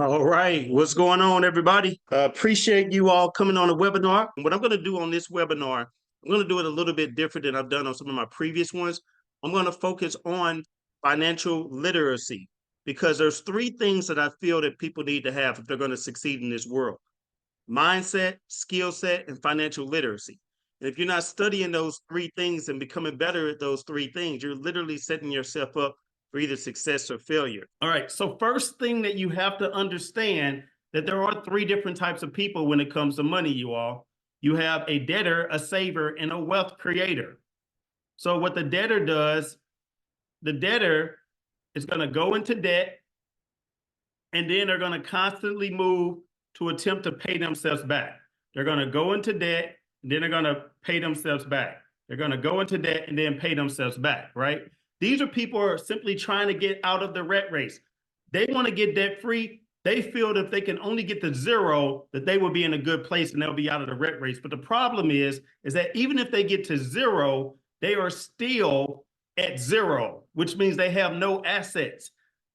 All right, what's going on, everybody? Appreciate you all coming on the webinar. What I'm going to do on this webinar, I'm going to do it a little bit different than I've done on some of my previous ones. I'm going to focus on financial literacy because there's three things that I feel that people need to have if they're going to succeed in this world: mindset, skill set, and financial literacy. And if you're not studying those three things and becoming better at those three things, you're literally setting yourself up for either success or failure. All right, so first thing that you have to understand that there are three different types of people when it comes to money, you all. You have a debtor, a saver, and a wealth creator. So what the debtor does, the debtor is going to go into debt, and then they're going to constantly move to attempt to pay themselves back. They're going to go into debt, and then they're going to pay themselves back. They're going to go into debt and then pay themselves back, right? These are people who are simply trying to get out of the rat race. They want to get debt free. They feel that if they can only get to zero, that they will be in a good place and they'll be out of the rat race. But the problem is that even if they get to zero, they are still at zero, which means they have no assets.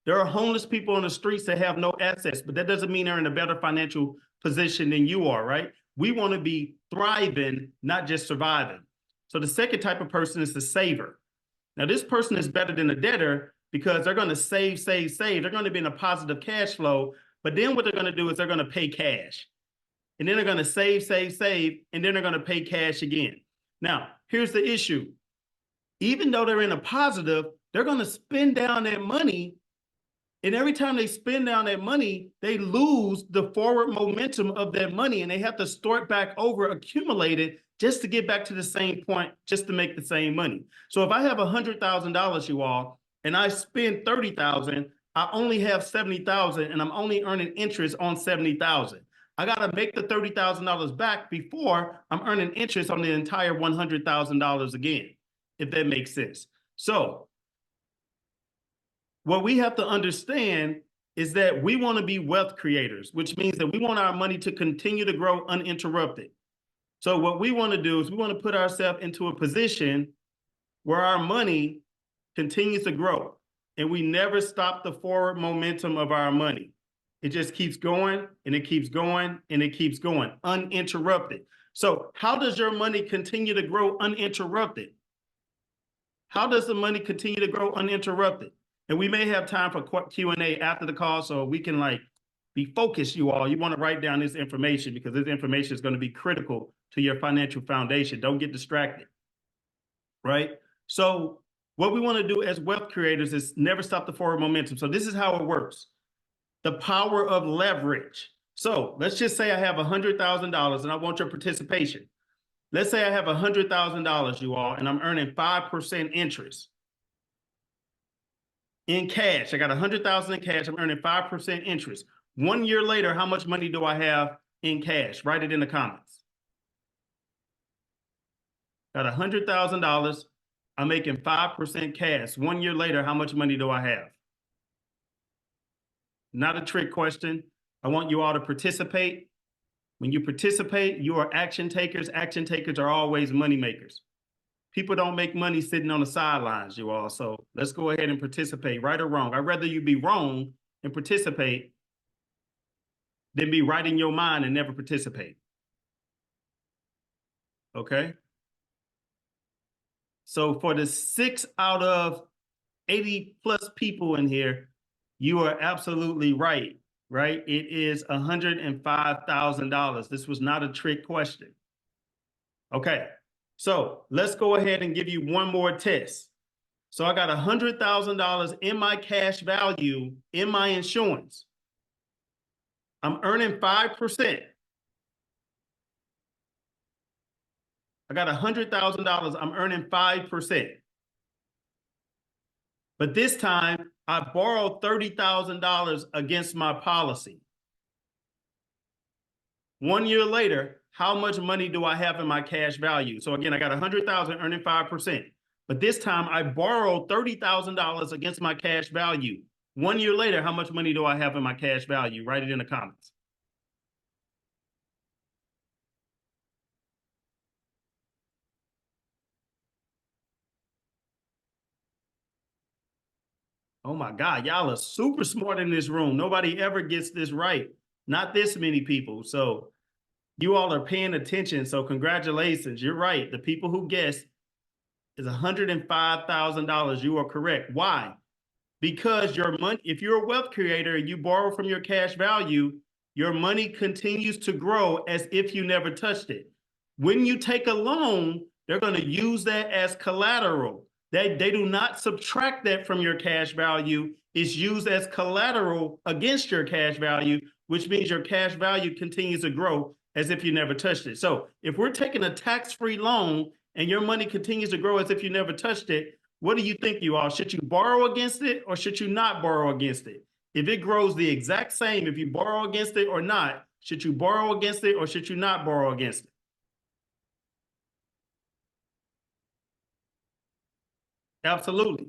There are homeless people on the streets that have no assets, but that doesn't mean they're in a better financial position than you are, right? We want to be thriving, not just surviving. So the second type of person is the saver. Now, this person is better than a debtor because they're going to save, save, save. They're going to be in a positive cash flow, but then what they're going to do is they're going to pay cash. And then they're going to save, save, save, and then they're going to pay cash again. Now, here's the issue. Even though they're in a positive, they're going to spend down that money. And every time they spend down that money, they lose the forward momentum of that money, and they have to start back over, accumulate it just to get back to the same point, just to make the same money. So if I have $100,000, you all, and I spend 30,000, I only have 70,000, and I'm only earning interest on 70,000. I got to make the $30,000 back before I'm earning interest on the entire $100,000 again, if that makes sense. So what we have to understand is that we want to be wealth creators, which means that we want our money to continue to grow uninterrupted. So what we want to do is we want to put ourselves into a position where our money continues to grow and we never stop the forward momentum of our money. It just keeps going and it keeps going and it keeps going uninterrupted. So how does your money continue to grow uninterrupted? How does the money continue to grow uninterrupted? And we may have time for Q&A after the call, so we can be focused, you all. You want to write down this information because this information is going to be critical to your financial foundation. Don't get distracted, right? So what we want to do as wealth creators is never stop the forward momentum. So this is how it works. The power of leverage. So let's just say I have $100,000 and I want your participation. Let's say I have $100,000, you all, and I'm earning 5% interest. In cash, I got 100,000 in cash. I'm earning 5% interest. 1 year later, how much money do I have in cash? Write it in the comments. Got $100,000. I'm making 5% cash. 1 year later, how much money do I have? Not a trick question. I want you all to participate. When you participate, you are action takers. Action takers are always money makers. People don't make money sitting on the sidelines, you all. So let's go ahead and participate, right or wrong. I'd rather you be wrong and participate than be right in your mind and never participate. Okay? So for the 6 out of 80 plus people in here, you are absolutely right, right? It is $105,000. This was not a trick question. Okay. So let's go ahead and give you one more test. So I got $100,000 in my cash value in my insurance. I'm earning 5%. I got $100,000. I'm earning 5%. But this time I borrowed $30,000 against my policy. 1 year later, how much money do I have in my cash value? So again, I got 100,000 earning 5%. But this time I borrowed $30,000 against my cash value. 1 year later, how much money do I have in my cash value? Write it in the comments. Oh my God, y'all are super smart in this room. Nobody ever gets this right. Not this many people. So you all are paying attention. So congratulations. You're right. The people who guessed is $105,000. You are correct. Why? Because your money, if you're a wealth creator and you borrow from your cash value, your money continues to grow as if you never touched it. When you take a loan, they're going to use that as collateral. They do not subtract that from your cash value. It's used as collateral against your cash value, which means your cash value continues to grow as if you never touched it. So if we're taking a tax-free loan and your money continues to grow as if you never touched it, what do you think, you all? Should you borrow against it or should you not borrow against it? If it grows the exact same, if you borrow against it or not, should you borrow against it or should you not borrow against it? Absolutely.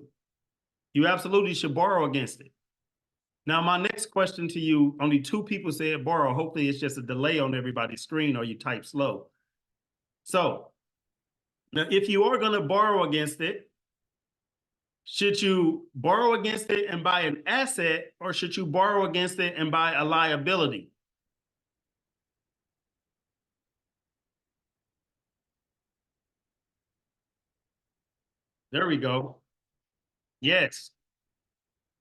You absolutely should borrow against it. Now, my next question to you, only two people said borrow. Hopefully it's just a delay on everybody's screen or you type slow. So now if you are going to borrow against it, should you borrow against it and buy an asset or should you borrow against it and buy a liability? There we go. Yes,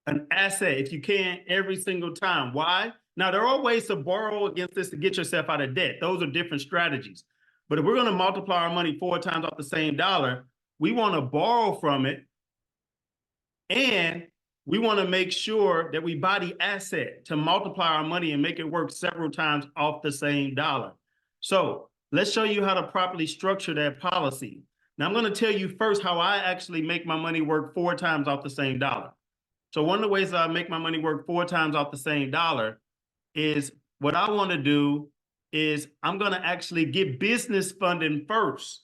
an asset if you can every single time. Why? Now, there are ways to borrow against this to get yourself out of debt. Those are different strategies. But if we're going to multiply our money 4 times off the same dollar, we want to borrow from it and we want to make sure that we buy the asset to multiply our money and make it work several times off the same dollar. So let's show you how to properly structure that policy. Now, I'm going to tell you first how I actually make my money work 4 times off the same dollar. So one of the ways that I make my money work 4 times off the same dollar is what I want to do is I'm going to actually get business funding first.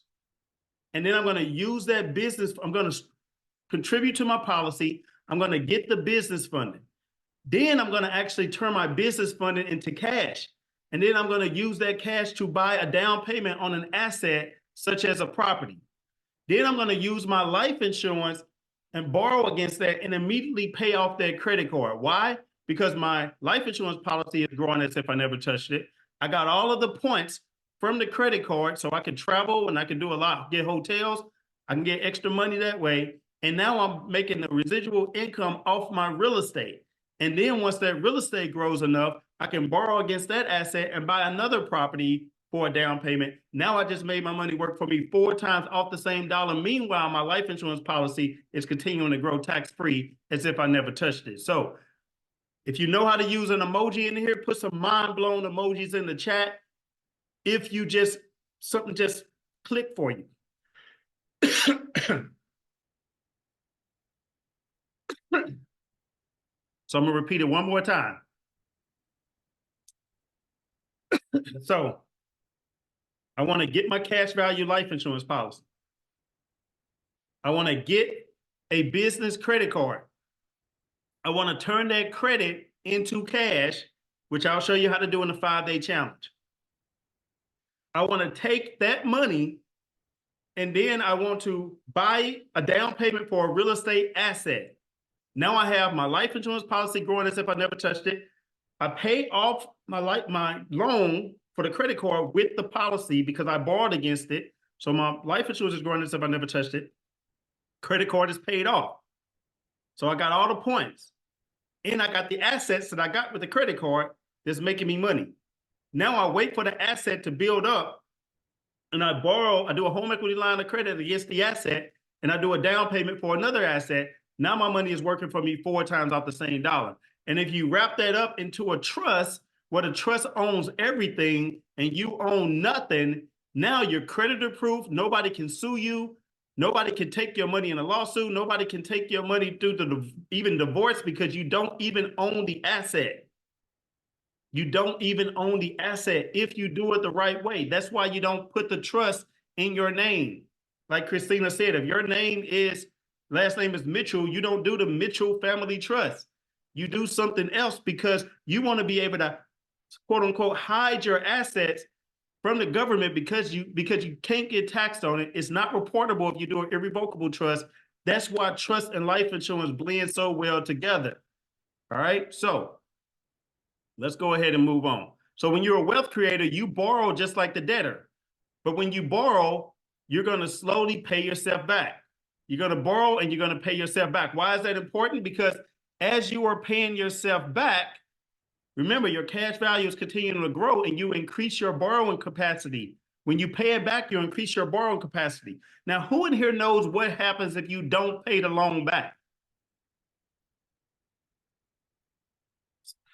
And then I'm going to use that business. I'm going to contribute to my policy. I'm going to get the business funding. Then I'm going to actually turn my business funding into cash. And then I'm going to use that cash to buy a down payment on an asset such as a property. Then I'm going to use my life insurance and borrow against that and immediately pay off that credit card. Why? Because my life insurance policy is growing as if I never touched it. I got all of the points from the credit card so I can travel and I can do a lot, get hotels. I can get extra money that way. And now I'm making the residual income off my real estate. And then once that real estate grows enough, I can borrow against that asset and buy another property for a down payment. Now I just made my money work for me 4 times off the same dollar. Meanwhile, my life insurance policy is continuing to grow tax-free as if I never touched it. So if you know how to use an emoji in here, put some mind-blown emojis in the chat. If you just, something just click for you. So I'm gonna repeat it one more time. So I want to get my cash value life insurance policy. I want to get a business credit card. I want to turn that credit into cash, which I'll show you how to do in the 5-day challenge. I want to take that money and then I want to buy a down payment for a real estate asset. Now I have my life insurance policy growing as if I never touched it. I pay off my loan for the credit card with the policy because I borrowed against it. So my life insurance is growing as if I never touched it. Credit card is paid off. So I got all the points. And I got the assets that I got with the credit card that's making me money. Now I wait for the asset to build up and I do a home equity line of credit against the asset and I do a down payment for another asset. Now my money is working for me 4 times off the same dollar. And if you wrap that up into a trust where the trust owns everything and you own nothing, now you're creditor proof. Nobody can sue you. Nobody can take your money in a lawsuit. Nobody can take your money through the even divorce because you don't even own the asset. You don't even own the asset if you do it the right way. That's why you don't put the trust in your name. Like Christina said, if your last name is Mitchell, you don't do the Mitchell Family Trust. You do something else because you want to be able to, quote unquote, hide your assets from the government because you can't get taxed on it. It's not reportable if you do an irrevocable trust. That's why trust and life insurance blend so well together. All right, so let's go ahead and move on. So when you're a wealth creator, you borrow just like the debtor. But when you borrow, you're going to slowly pay yourself back. You're going to borrow and you're going to pay yourself back. Why is that important? Because as you are paying yourself back, remember your cash value is continuing to grow and you increase your borrowing capacity. When you pay it back, you increase your borrowing capacity. Now, who in here knows what happens if you don't pay the loan back?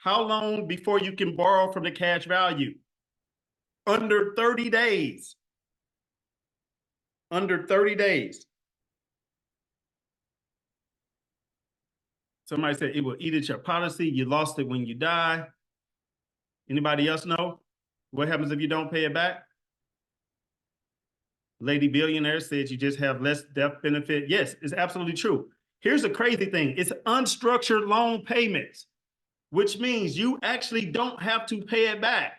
How long before you can borrow from the cash value? Under 30 days. Under 30 days. Somebody said it will eat at your policy. You lost it when you die. Anybody else know what happens if you don't pay it back? Lady Billionaire said you just have less death benefit. Yes, it's absolutely true. Here's the crazy thing. It's unstructured loan payments, which means you actually don't have to pay it back.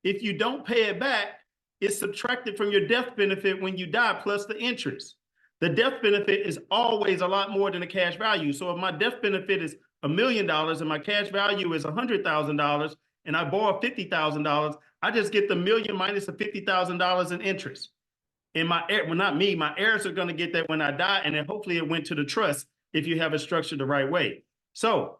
If you don't pay it back, it's subtracted from your death benefit when you die plus the interest. The death benefit is always a lot more than the cash value. So if my death benefit is $1 million and my cash value is $100,000 and I borrow $50,000, I just get the million minus the $50,000 in interest. And my well, not me, my heirs are going to get that when I die, and then hopefully it went to the trust if you have it structured the right way. So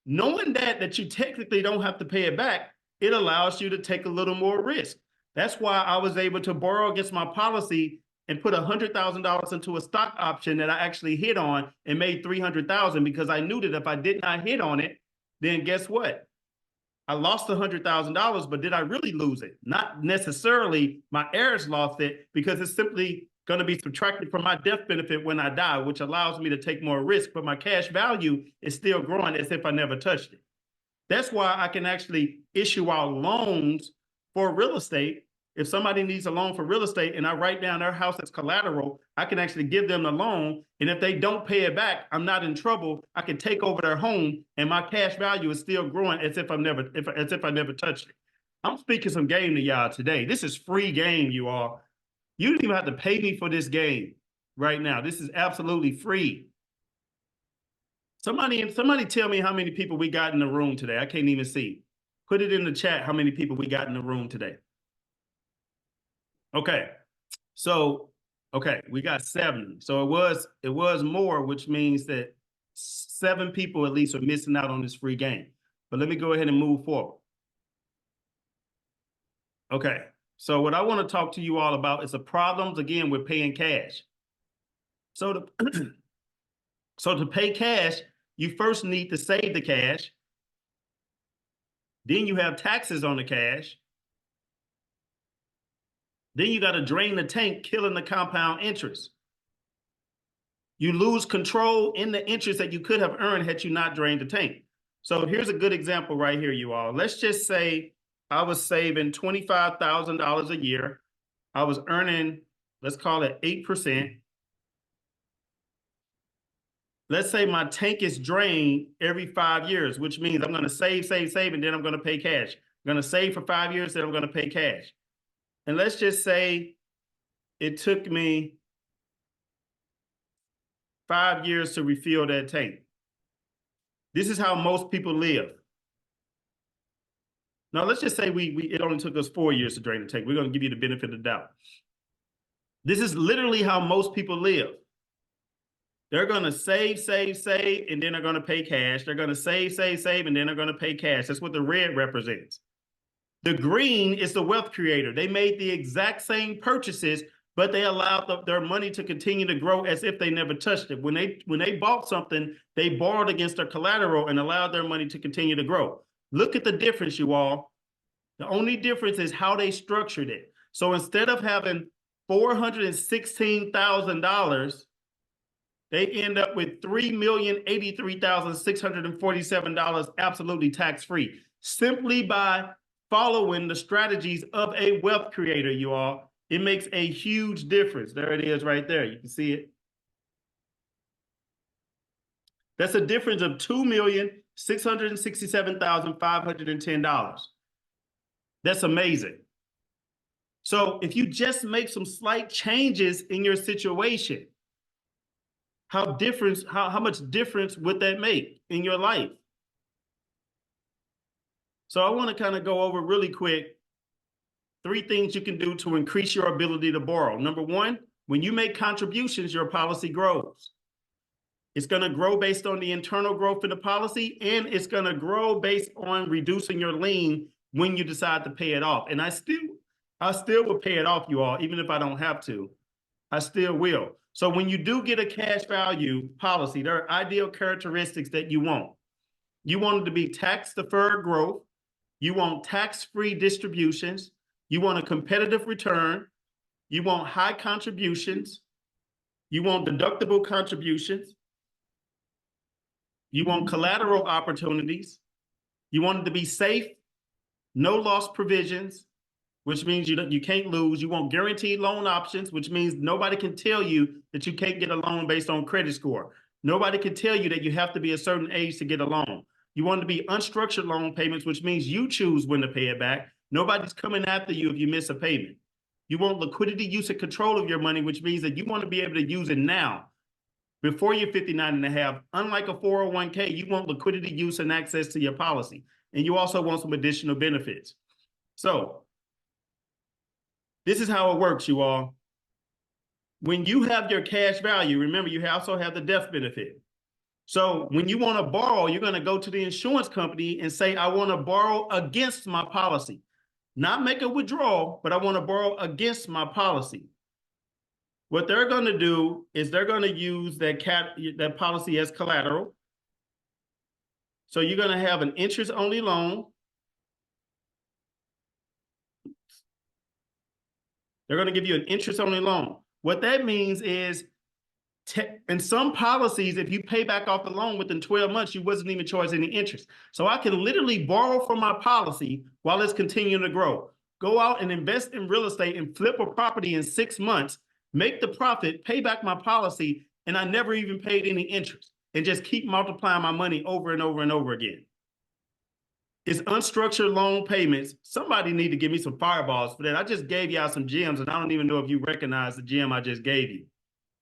knowing that you technically don't have to pay it back, it allows you to take a little more risk. That's why I was able to borrow against my policy and put $100,000 into a stock option that I actually hit on and made $300,000 because I knew that if I did not hit on it, then guess what? I lost $100,000, but did I really lose it? Not necessarily. My heirs lost it because it's simply going to be subtracted from my death benefit when I die, which allows me to take more risk, but my cash value is still growing as if I never touched it. That's why I can actually issue out loans for real estate. If somebody needs a loan for real estate and I write down their house as collateral, I can actually give them the loan. And if they don't pay it back, I'm not in trouble. I can take over their home and my cash value is still growing as if I never touched it. I'm speaking some game to y'all today. This is free game, you all. You don't even have to pay me for this game right now. This is absolutely free. Somebody tell me how many people we got in the room today. I can't even see. Put it in the chat how many people we got in the room today. Okay, so we got 70. So it was more, which means that 7 people at least are missing out on this free game. But let me go ahead and move forward. Okay, so what I want to talk to you all about is the problems again with paying cash. So to pay cash, you first need to save the cash. Then you have taxes on the cash. Then you got to drain the tank, killing the compound interest. You lose control in the interest that you could have earned had you not drained the tank. So here's a good example right here, you all. Let's just say I was saving $25,000 a year. I was earning, let's call it 8%. Let's say my tank is drained every 5 years, which means I'm going to save, and then I'm going to pay cash. I'm going to save for 5 years, then I'm going to pay cash. And let's just say it took me 5 years to refill that tank. This is how most people live. Now, let's just say it only took us 4 years to drain the tank. We're going to give you the benefit of the doubt. This is literally how most people live. They're going to save, and then they're going to pay cash. They're going to save, and then they're going to pay cash. That's what the red represents. The green is the wealth creator. They made the exact same purchases, but they allowed their money to continue to grow as if they never touched it. When they bought something, they borrowed against their collateral and allowed their money to continue to grow. Look at the difference, you all. The only difference is how they structured it. So instead of having $416,000, they end up with $3,083,647 absolutely tax-free, simply by following the strategies of a wealth creator, you all. It makes a huge difference. There it is right there. You can see it. That's a difference of $2,667,510. That's amazing. So if you just make some slight changes in your situation, how much difference would that make in your life? So I want to kind of go over really quick 3 things you can do to increase your ability to borrow. Number one, when you make contributions, your policy grows. It's going to grow based on the internal growth in the policy, and it's going to grow based on reducing your lien when you decide to pay it off. And I still will pay it off, you all, even if I don't have to. I still will. So when you do get a cash value policy, there are ideal characteristics that you want. You want it to be tax deferred growth. You want tax-free distributions. You want a competitive return. You want high contributions. You want deductible contributions. You want collateral opportunities. You want it to be safe, no loss provisions, which means you can't lose. You want guaranteed loan options, which means nobody can tell you that you can't get a loan based on credit score. Nobody can tell you that you have to be a certain age to get a loan. You want it to be unstructured loan payments, which means you choose when to pay it back. Nobody's coming after you if you miss a payment. You want liquidity, use, and control of your money, which means that you want to be able to use it now before you're 59 and a half. Unlike a 401k, you want liquidity, use, and access to your policy. And you also want some additional benefits. So this is how it works, you all. When you have your cash value, remember, you also have the death benefit. So when you want to borrow, you're going to go to the insurance company and say, I want to borrow against my policy. Not make a withdrawal, but I want to borrow against my policy. What they're going to do is they're going to use that policy as collateral. So you're going to have an interest-only loan. They're going to give you an interest-only loan. What that means is, in some policies, if you pay back off the loan within 12 months, you wasn't even charged any interest. So I can literally borrow from my policy while it's continuing to grow. Go out and invest in real estate and flip a property in 6 months, make the profit, pay back my policy, and I never even paid any interest, and just keep multiplying my money over and over and over again. It's unstructured loan payments. Somebody need to give me some fireballs for that. I just gave y'all some gems, and I don't even know if you recognize the gem I just gave you.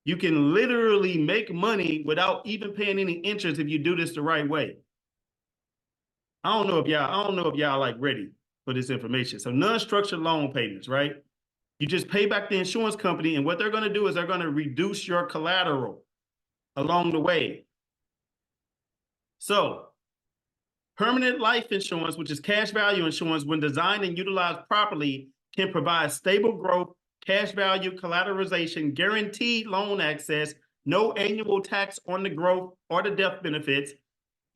You can literally make money without even paying any interest if you do this the right way. I don't know if y'all like ready for this information. So non-structured loan payments, right? You just pay back the insurance company, and what they're going to do is they're going to reduce your collateral along the way. So permanent life insurance, which is cash value insurance, when designed and utilized properly, can provide stable growth, cash value collateralization, guaranteed loan access, no annual tax on the growth or the death benefits,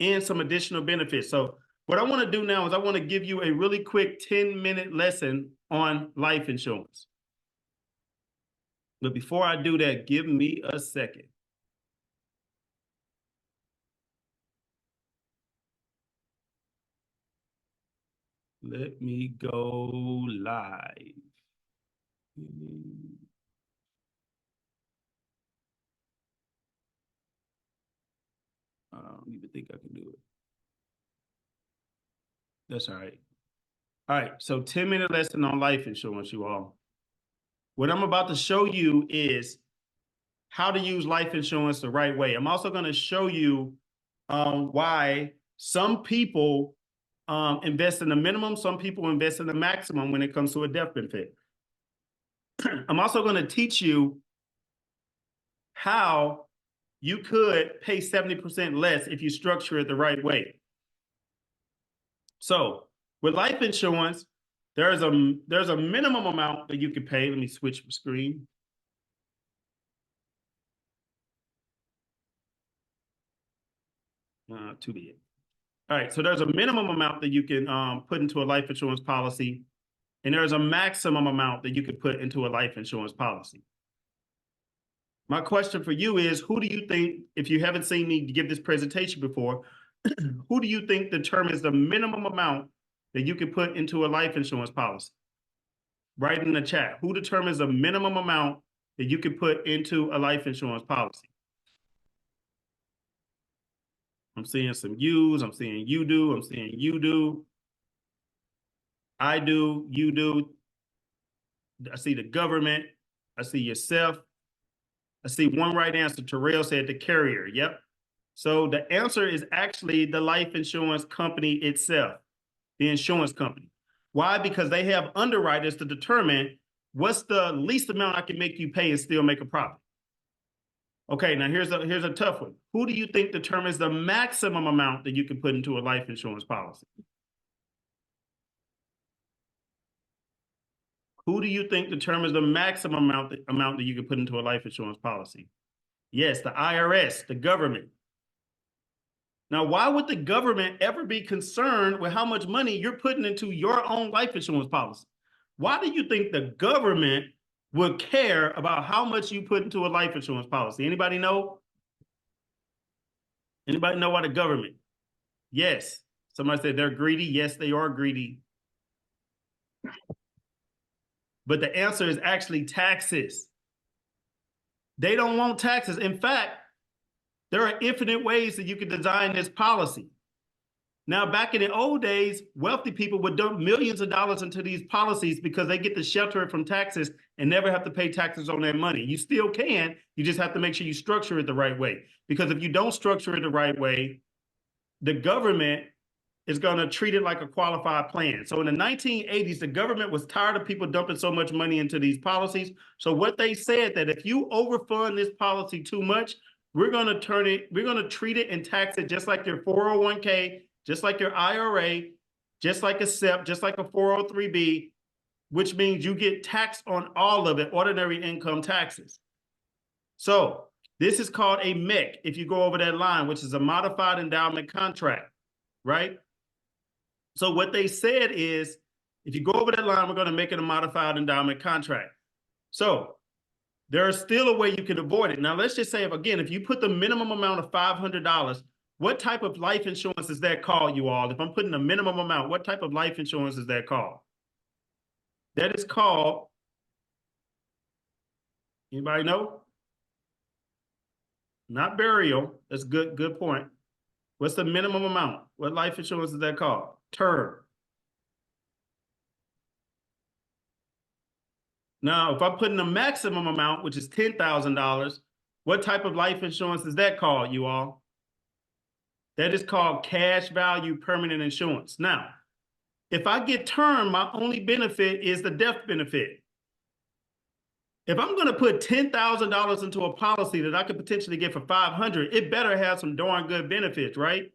and some additional benefits. So what I want to do now is I want to give you a really quick 10-minute lesson on life insurance. But before I do that, give me a second. Let me go live. I don't even think I can do it. That's all right. All right, so 10-minute lesson on life insurance, you all. What I'm about to show you is how to use life insurance the right way. I'm also going to show you why some people invest in the minimum, some people invest in the maximum when it comes to a death benefit. I'm also going to teach you how you could pay 70% less if you structure it the right way. So with life insurance, there's a minimum amount that you can pay. Let me switch the screen. Too bad. All right, so there's a minimum amount that you can put into a life insurance policy, and there's a maximum amount that you can put into a life insurance policy. My question for you is, who do you think, if you haven't seen me give this presentation before, who do you think determines the minimum amount that you can put into a life insurance policy? Write in the chat. Who determines the minimum amount that you can put into a life insurance policy? I'm seeing some yous. I'm seeing you do. I'm seeing you do. I do. You do. I see the government. I see yourself. I see one right answer. Terrell said the carrier. Yep. So the answer is actually the life insurance company itself, the insurance company. Why? Because they have underwriters to determine what's the least amount I can make you pay and still make a profit. Okay, now here's a tough one. Who do you think determines the maximum amount that you can put into a life insurance policy? Who do you think determines the maximum amount that you can put into a life insurance policy? Yes, the IRS, the government. Now, why would the government ever be concerned with how much money you're putting into your own life insurance policy? Why do you think the government would care about how much you put into a life insurance policy? Anybody know? Anybody know why the government? Yes. Somebody said they're greedy. Yes, they are greedy. But the answer is actually taxes. They don't want taxes. In fact, there are infinite ways that you can design this policy. Now, back in the old days, wealthy people would dump millions of dollars into these policies because they get to shelter it from taxes and never have to pay taxes on that money. You still can, you just have to make sure you structure it the right way. Because if you don't structure it the right way, the government is going to treat it like a qualified plan. So in the 1980s, the government was tired of people dumping so much money into these policies. So what they said that if you overfund this policy too much, we're going to treat it and tax it just like your 401k, just like your IRA, just like a SEP, just like a 403b, which means you get taxed on all of it, ordinary income taxes. So this is called a MEC, if you go over that line, which is a modified endowment contract, right? So what they said is, if you go over that line, we're going to make it a modified endowment contract. So there is still a way you can avoid it. Now, let's just say, if you put the minimum amount of $500, what type of life insurance is that called, you all? If I'm putting a minimum amount, what type of life insurance is that called? That is called, anybody know? Not burial. That's good point. What's the minimum amount? What life insurance is that called? Term. Now, if I'm putting the maximum amount, which is $10,000, what type of life insurance is that called, you all? That is called cash value permanent insurance. Now, if I get term, my only benefit is the death benefit. If I'm going to put $10,000 into a policy that I could potentially get for $500, it better have some darn good benefits, right?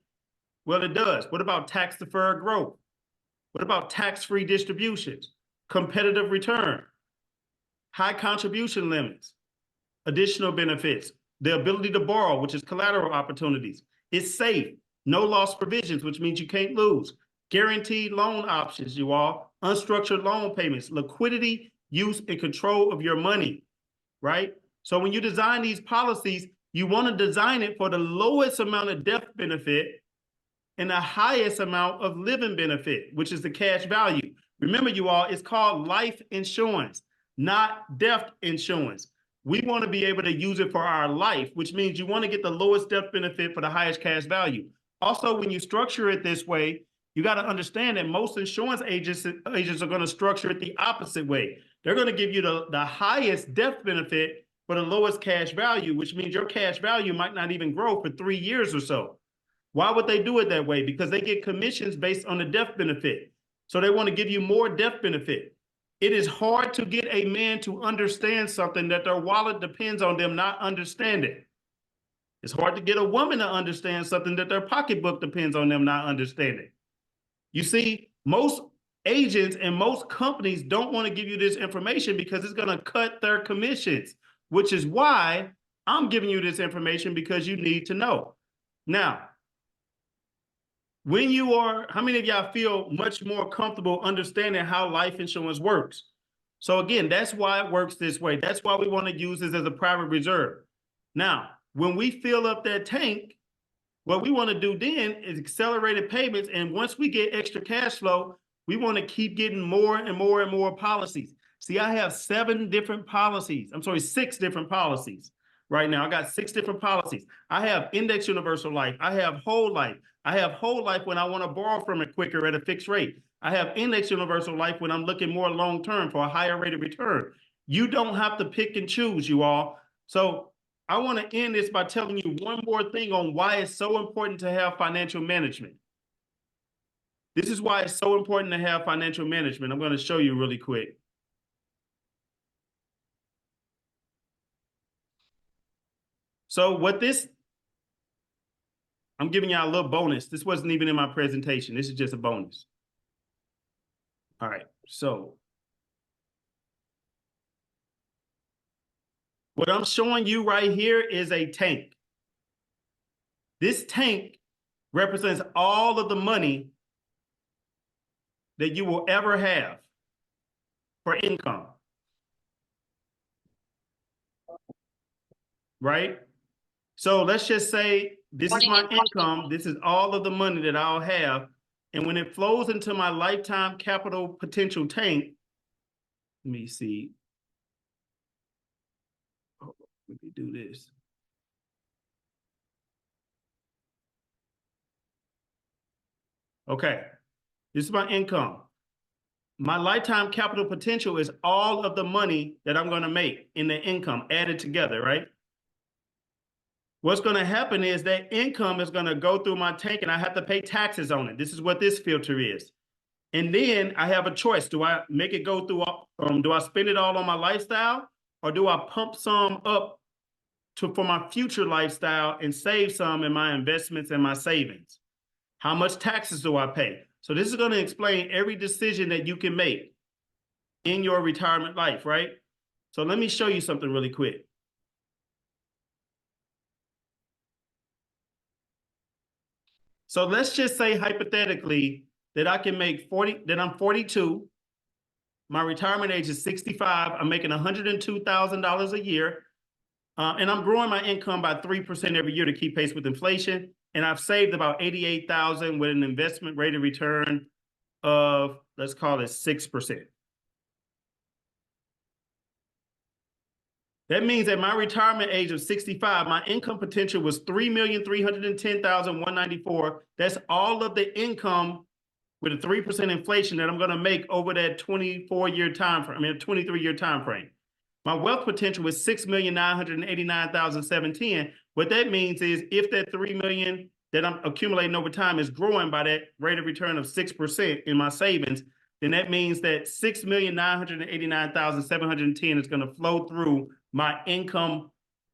Well, it does. What about tax-deferred growth? What about tax-free distributions, competitive return, high contribution limits, additional benefits, the ability to borrow, which is collateral opportunities. It's safe, no loss provisions, which means you can't lose, guaranteed loan options, you all, unstructured loan payments, liquidity, use, and control of your money, right? So when you design these policies, you want to design it for the lowest amount of death benefit and the highest amount of living benefit, which is the cash value. Remember, you all, it's called life insurance, not death insurance. We want to be able to use it for our life, which means you want to get the lowest death benefit for the highest cash value. Also, when you structure it this way, you got to understand that most insurance agents are going to structure it the opposite way. They're going to give you the highest death benefit for the lowest cash value, which means your cash value might not even grow for 3 years or so. Why would they do it that way? Because they get commissions based on the death benefit. So they want to give you more death benefit. It is hard to get a man to understand something that their wallet depends on them not understanding. It's hard to get a woman to understand something that their pocketbook depends on them not understanding. You see, most agents and most companies don't want to give you this information because it's going to cut their commissions, which is why I'm giving you this information, because you need to know. Now, how many of y'all feel much more comfortable understanding how life insurance works? So again, that's why it works this way. That's why we want to use this as a private reserve. Now, when we fill up that tank, what we want to do then is accelerated payments. And once we get extra cash flow, we want to keep getting more and more and more policies. See, I have 6 different policies right now. I got 6 different policies. I have index universal life. I have whole life. I have whole life when I want to borrow from it quicker at a fixed rate. I have index universal life when I'm looking more long-term for a higher rate of return. You don't have to pick and choose, you all. So I want to end this by telling you one more thing on why it's so important to have financial management. This is why it's so important to have financial management. I'm going to show you really quick. So I'm giving y'all a little bonus. This wasn't even in my presentation. This is just a bonus. All right, so what I'm showing you right here is a tank. This tank represents all of the money that you will ever have for income, right? So let's just say this is my income. This is all of the money that I'll have. And when it flows into my lifetime capital potential tank, let me see. Oh, let me do this. Okay, this is my income. My lifetime capital potential is all of the money that I'm going to make in the income added together, right? What's going to happen is that income is going to go through my tank and I have to pay taxes on it. This is what this filter is. And then I have a choice. Do I make it go through, do I spend it all on my lifestyle, or do I pump some up for my future lifestyle and save some in my investments and my savings? How much taxes do I pay? So this is going to explain every decision that you can make in your retirement life, right? So let me show you something really quick. So let's just say hypothetically that I can make that I'm 42. My retirement age is 65. I'm making $102,000 a year. And I'm growing my income by 3% every year to keep pace with inflation. And I've saved about $88,000 with an investment rate of return of, let's call it 6%. That means at my retirement age of 65, my income potential was $3,310,194. That's all of the income with a 3% inflation that I'm going to make over that 23-year time frame. My wealth potential is $6,989,710. What that means is if that $3 million that I'm accumulating over time is growing by that rate of return of 6% in my savings, then that means that $6,989,710 is going to flow through my income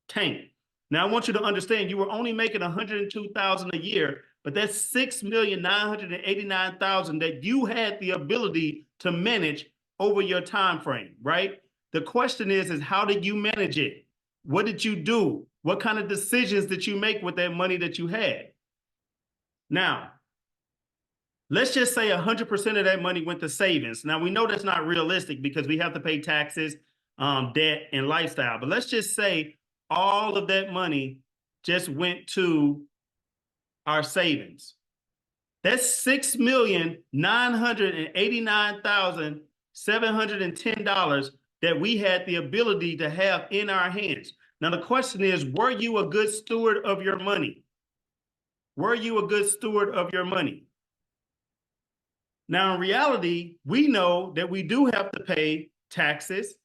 tank. Now, I want you to understand you were only making $102,000 a year, but that's $6,989,000 that you had the ability to manage over your time frame, right? The question is how did you manage it? What did you do? What kind of decisions did you make with that money that you had? Now, let's just say 100% of that money went to savings. Now, we know that's not realistic because we have to pay taxes, debt, and lifestyle. But let's just say all of that money just went to our savings. That's $6,989,710 that we had the ability to have in our hands. Now, the question is, were you a good steward of your money? Were you a good steward of your money? Now, in reality, we know that we do have to pay taxes.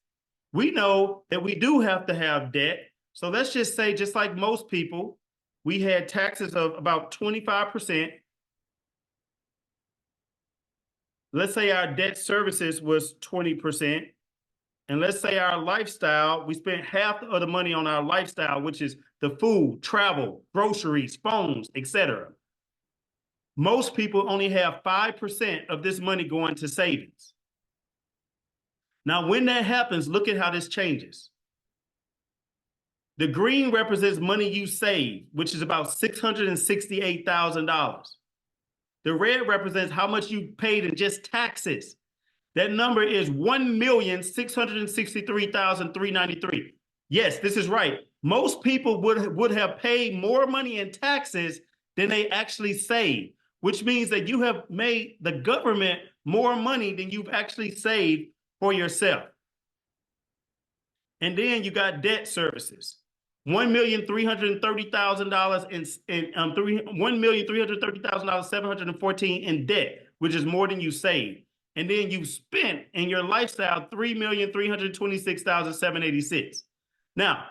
We know that we do have to have debt. So let's just say, just like most people, we had taxes of about 25%. Let's say our debt services was 20%. And let's say our lifestyle, we spent half of the money on our lifestyle, which is the food, travel, groceries, phones, etc. Most people only have 5% of this money going to savings. Now, when that happens, look at how this changes. The green represents money you save, which is about $668,000. The red represents how much you paid in just taxes. That number is $1,663,393. Yes, this is right. Most people would have paid more money in taxes than they actually saved, which means that you have made the government more money than you've actually saved for yourself. And then you got debt services. $1,330,000 in $1,330,714 in debt, which is more than you saved. And then you spent in your lifestyle $3,326,786. Now,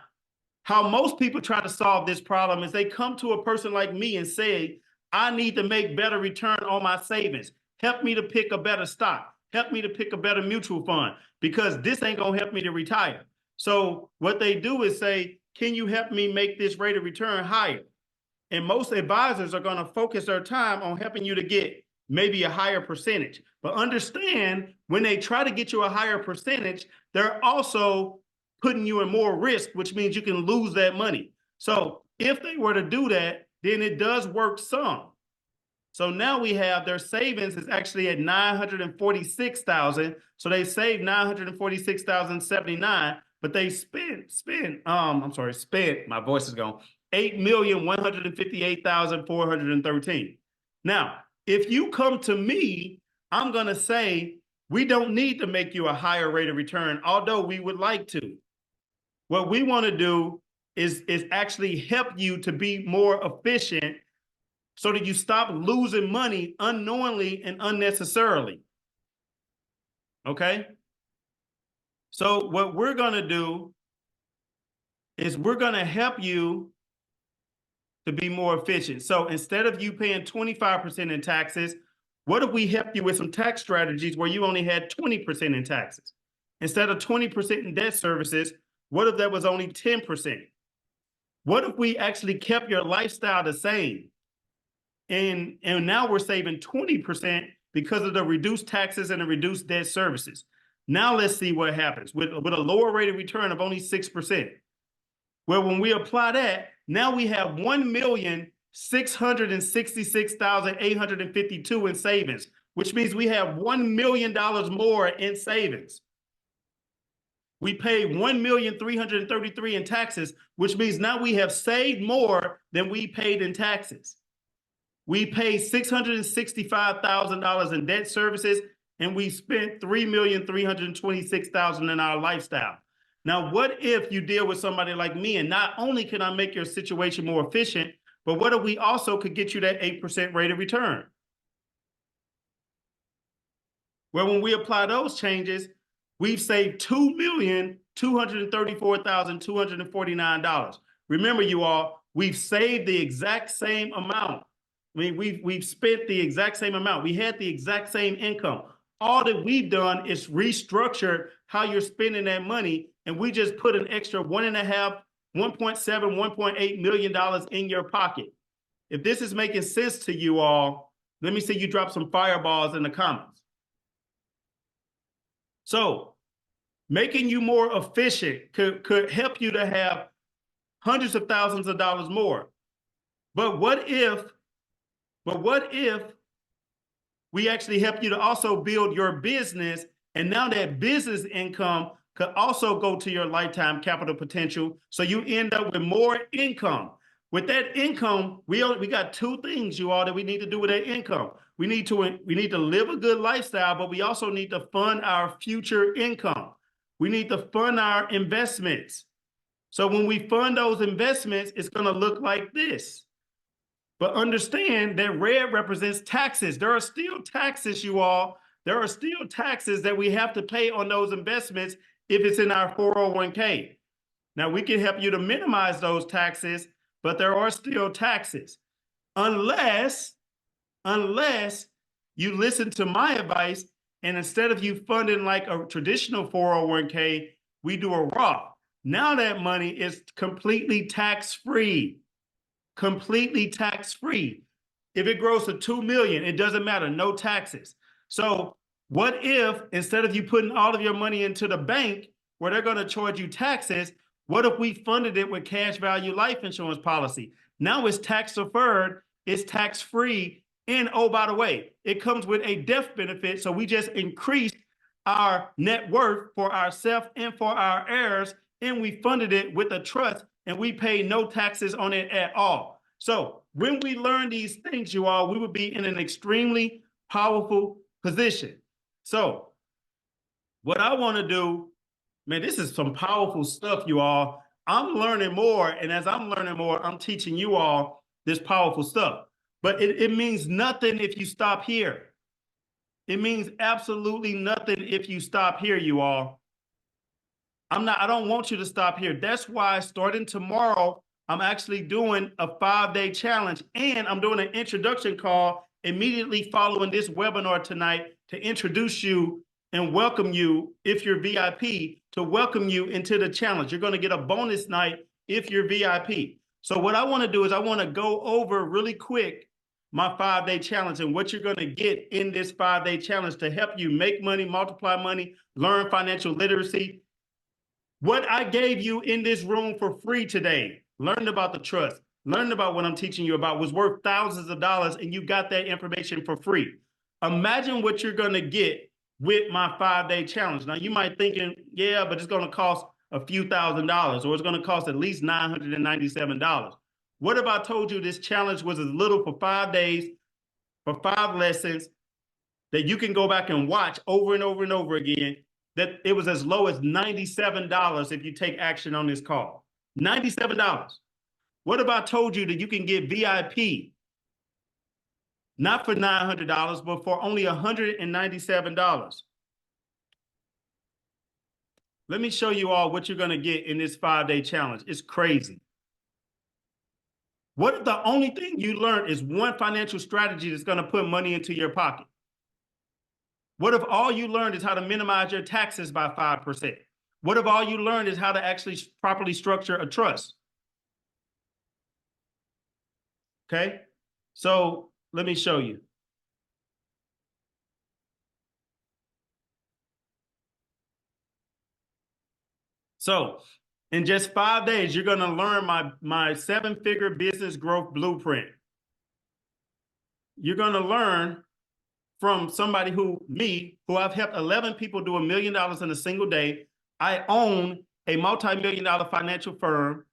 how most people try to solve this problem is they come to a person like me and say, I need to make better return on my savings. Help me to pick a better stock. Help me to pick a better mutual fund because this ain't going to help me to retire. So what they do is say, can you help me make this rate of return higher? And most advisors are going to focus their time on helping you to get maybe a higher percentage. But understand when they try to get you a higher percentage, they're also putting you in more risk, which means you can lose that money. So if they were to do that, then it does work some. So now we have their savings is actually at 946,000. So they saved 946,079, but they spent, my voice is gone, 8,158,413. Now, if you come to me, I'm going to say, we don't need to make you a higher rate of return, although we would like to. What we want to do is actually help you to be more efficient so that you stop losing money unknowingly and unnecessarily. Okay? So what we're going to do is we're going to help you to be more efficient. So instead of you paying 25% in taxes, what if we help you with some tax strategies where you only had 20% in taxes? Instead of 20% in debt services, what if that was only 10%? What if we actually kept your lifestyle the same? And now we're saving 20% because of the reduced taxes and the reduced debt services. Now let's see what happens with a lower rate of return of only 6%. Well, when we apply that, now we have 1,666,852 in savings, which means we have $1 million more in savings. We paid $1,333,000 in taxes, which means now we have saved more than we paid in taxes. We paid $665,000 in debt services, and we spent $3,326,000 in our lifestyle. Now, what if you deal with somebody like me, and not only can I make your situation more efficient, but what if we also could get you that 8% rate of return? Well, when we apply those changes, we've saved $2,234,249. Remember, you all, we've saved the exact same amount. I mean, we've spent the exact same amount. We had the exact same income. All that we've done is restructure how you're spending that money, and we just put an extra $1.7, $1.8 million in your pocket. If this is making sense to you all, let me see you drop some fireballs in the comments. So, making you more efficient could help you to have hundreds of thousands of dollars more. But what if we actually help you to also build your business, and now that business income could also go to your lifetime capital potential, so you end up with more income. With that income, we got two things, you all, that we need to do with that income. We need to live a good lifestyle, but we also need to fund our future income. We need to fund our investments. So when we fund those investments, it's going to look like this. But understand that red represents taxes. There are still taxes, you all. There are still taxes that we have to pay on those investments if it's in our 401k. Now, we can help you to minimize those taxes, but there are still taxes. Unless you listen to my advice, and instead of you funding like a traditional 401k, we do a Roth. Now that money is completely tax-free. Completely tax-free. If it grows to $2 million, it doesn't matter, no taxes. So what if, instead of you putting all of your money into the bank where they're going to charge you taxes, what if we funded it with cash value life insurance policy? Now it's tax deferred, it's tax-free, and oh, by the way, it comes with a death benefit, so we just increased our net worth for ourselves and for our heirs, and we funded it with a trust, and we pay no taxes on it at all. So when we learn these things, you all, we would be in an extremely powerful position. So what I want to do, man, this is some powerful stuff, you all. I'm learning more, and as I'm learning more, I'm teaching you all this powerful stuff. But it means nothing if you stop here. It means absolutely nothing if you stop here, you all. I don't want you to stop here. That's why starting tomorrow, I'm actually doing a 5-day challenge, and I'm doing an introduction call immediately following this webinar tonight to introduce you and welcome you, if you're VIP, to welcome you into the challenge. You're going to get a bonus night if you're VIP. So what I want to do is I want to go over really quick my 5-day challenge and what you're going to get in this 5-day challenge to help you make money, multiply money, learn financial literacy. What I gave you in this room for free today, learned about the trust, learned about what I'm teaching you about, was worth thousands of dollars, and you got that information for free. Imagine what you're going to get with my 5-day challenge. Now, you might thinking, yeah, but it's going to cost a few $1,000s, or it's going to cost at least $997. What if I told you this challenge was as little for 5 days, for 5 lessons, that you can go back and watch over and over and over again, that it was as low as $97 if you take action on this call. $97. What if I told you that you can get VIP, not for $900, but for only $197? Let me show you all what you're going to get in this 5-day challenge. It's crazy. What if the only thing you learned is one financial strategy that's going to put money into your pocket? What if all you learned is how to minimize your taxes by 5%? What if all you learned is how to actually properly structure a trust? Okay, so let me show you. So in just 5 days, you're going to learn my 7-figure business growth blueprint. You're going to learn from somebody who I've helped 11 people do $1 million in a single day. I own a multi-million-dollar financial firm.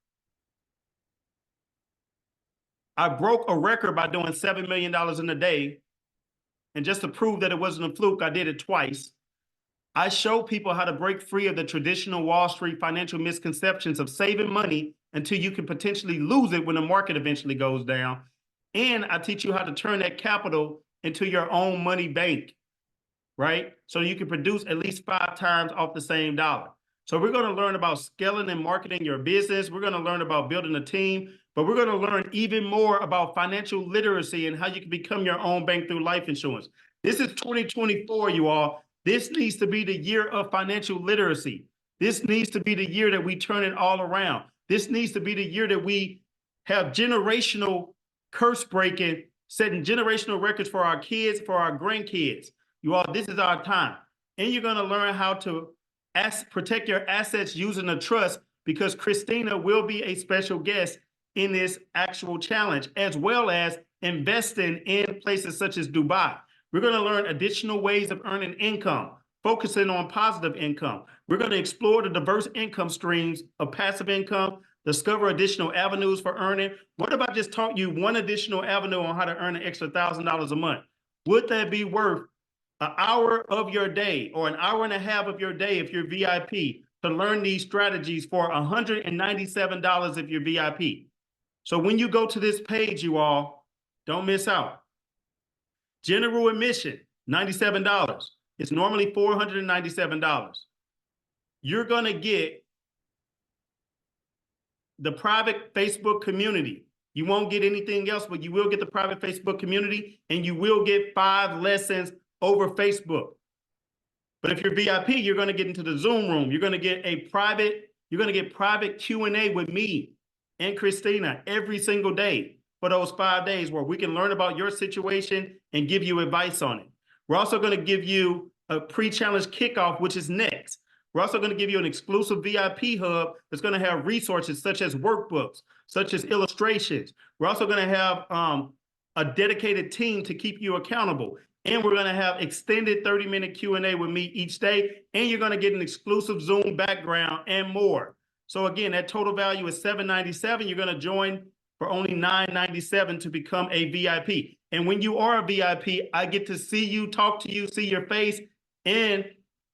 I broke a record by doing $7 million in a day. And just to prove that it wasn't a fluke, I did it twice. I show people how to break free of the traditional Wall Street financial misconceptions of saving money until you can potentially lose it when the market eventually goes down. And I teach you how to turn that capital into your own money bank, right? So you can produce at least 5 times off the same dollar. So we're going to learn about scaling and marketing your business. We're going to learn about building a team, but we're going to learn even more about financial literacy and how you can become your own bank through life insurance. This is 2024, you all. This needs to be the year of financial literacy. This needs to be the year that we turn it all around. This needs to be the year that we have generational curse breaking, setting generational records for our kids, for our grandkids. You all, this is our time. And you're going to learn how to protect your assets using a trust, because Christina will be a special guest in this actual challenge, as well as investing in places such as Dubai. We're going to learn additional ways of earning income, focusing on positive income. We're going to explore the diverse income streams of passive income, discover additional avenues for earning. What if I just taught you one additional avenue on how to earn an extra $1,000 a month? Would that be worth an hour of your day or an hour and a half of your day if you're VIP to learn these strategies for $197 if you're VIP? So when you go to this page, you all, don't miss out. General admission, $97. It's normally $497. You're going to get the private Facebook community. You won't get anything else, but you will get the private Facebook community, and you will get 5 lessons over Facebook. But if you're VIP, you're going to get into the Zoom room. You're going to get private Q&A with me and Christina every single day for those 5 days, where we can learn about your situation and give you advice on it. We're also going to give you a pre-challenge kickoff, which is next. We're also going to give you an exclusive VIP hub that's going to have resources such as workbooks, such as illustrations. We're also going to have a dedicated team to keep you accountable. And we're going to have extended 30-minute Q&A with me each day. And you're going to get an exclusive Zoom background and more. So again, that total value is $797. You're going to join for only $997 to become a VIP. And when you are a VIP, I get to see you, talk to you, see your face. And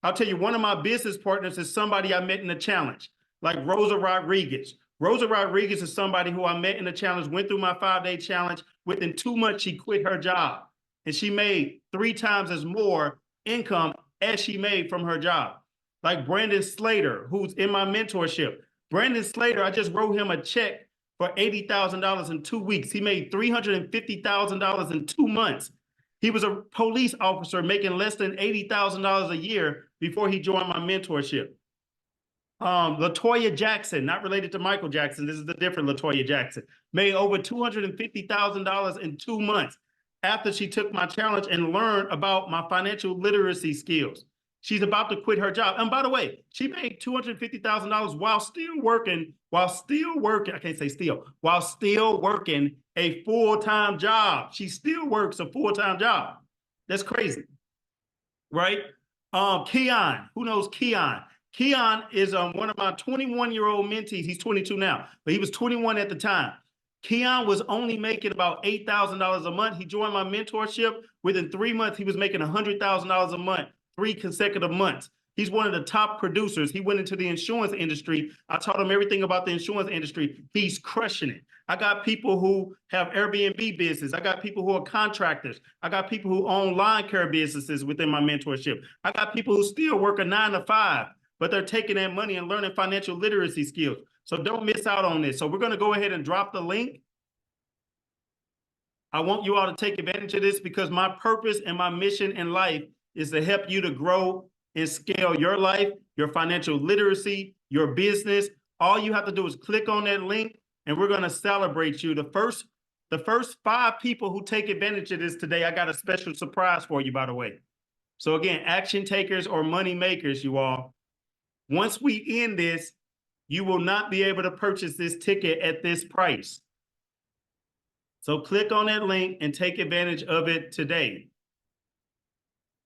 I'll tell you, one of my business partners is somebody I met in the challenge, like Rosa Rodriguez. Rosa Rodriguez is somebody who I met in the challenge, went through my 5-day challenge. Within 2 months, she quit her job. And she made 3 times as more income as she made from her job. like Brandon Slater, who's in my mentorship. Brandon Slater, I just wrote him a check for $80,000 in 2 weeks. He made $350,000 in 2 months. He was a police officer making less than $80,000 a year before he joined my mentorship. Latoya Jackson, not related to Michael Jackson, this is the different Latoya Jackson, made over $250,000 in 2 months after she took my challenge and learned about my financial literacy skills. She's about to quit her job. And by the way, she made $250,000 while still working, I can't say still, while still working a full-time job. She still works a full-time job. That's crazy, right? Keon, who knows Keon? Keon is one of my 21-year-old mentees. He's 22 now, but he was 21 at the time. Keon was only making about $8,000 a month. He joined my mentorship. Within 3 months, he was making $100,000 a month, 3 consecutive months. He's one of the top producers. He went into the insurance industry. I taught him everything about the insurance industry. He's crushing it. I got people who have Airbnb business. I got people who are contractors. I got people who own lawn care businesses within my mentorship. I got people who still work a 9 to 5, but they're taking that money and learning financial literacy skills. So don't miss out on this. So we're going to go ahead and drop the link. I want you all to take advantage of this because my purpose and my mission in life is to help you to grow and scale your life, your financial literacy, your business. All you have to do is click on that link and we're going to celebrate you. The first 5 people who take advantage of this today, I got a special surprise for you, by the way. So again, action takers or money makers, you all. Once we end this, you will not be able to purchase this ticket at this price. So click on that link and take advantage of it today.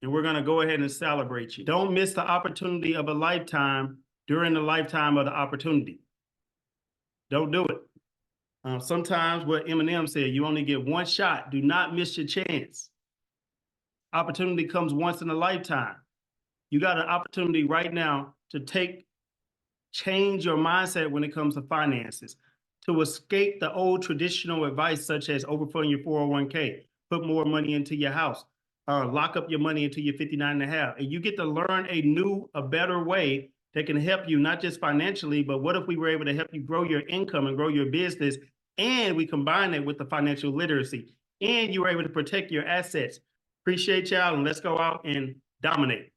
And we're going to go ahead and celebrate you. Don't miss the opportunity of a lifetime during the lifetime of the opportunity. Don't do it. Sometimes what Eminem said, you only get one shot. Do not miss your chance. Opportunity comes once in a lifetime. You got an opportunity right now to change your mindset when it comes to finances, to escape the old traditional advice such as overfunding your 401k, put more money into your house, lock up your money until you're 59 and a half. And you get to learn a better way that can help you, not just financially, but what if we were able to help you grow your income and grow your business, and we combine it with the financial literacy, and you were able to protect your assets. Appreciate y'all, and let's go out and dominate.